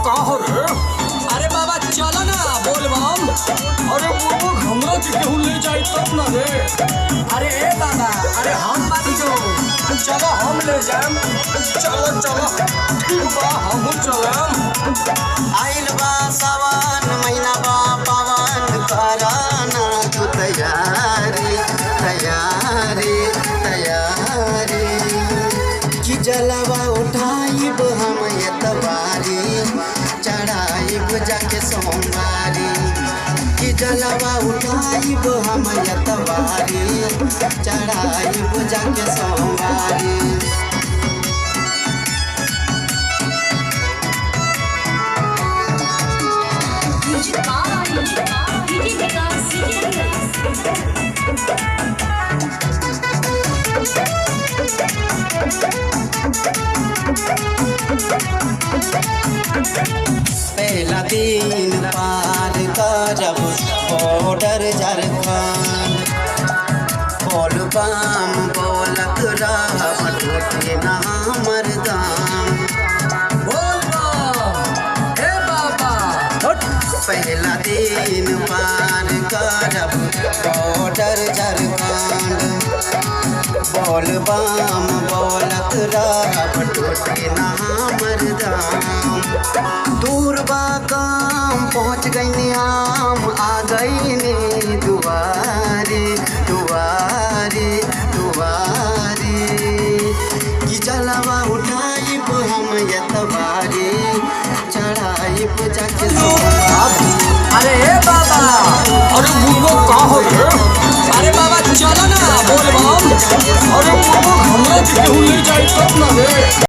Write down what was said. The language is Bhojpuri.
कहाँ रे? अरे बाबा चलो ना बोल बम। अरे बुबू हमरा के केहू ले जाए तब ना रे। अरे ए बाबा, अरे हम बानी जो, चलो हम ले जाएम। चलो चलो ठीक बा हम चलम। आइल बा सावन महीना बा पावन कराना तू तैयारी तैयारी तैयारी कि जलवा उठाइब हम एतबारी चढ़ाइब जाके सोमवारी कि जलवा उठाइब हम एतबारी चढ़ाइब जाके सोमवारी। पहला दिन पार करब बॉर्डर झारखंड बोल बम बोलत रहब टूटे ना हमर दाम। बोल बम। हे बाबा पहला दिन पार करब बॉर्डर झारखंड बोल बम बोलत रहब टूटे ना हमर दाम। दूर बा काम पहुँच गई हम आ गई दुआरी दुआरी दुआरी कि जलवा उठाइब हम एतबारी चढ़ाइब जाके सोमवारी। अरे ए बाबा, अरे बुबू कहाँ रे? अरे बाबा चलो ना बोल बम। अरे बुबू हमरा के केहू ले जाए तब ना रे।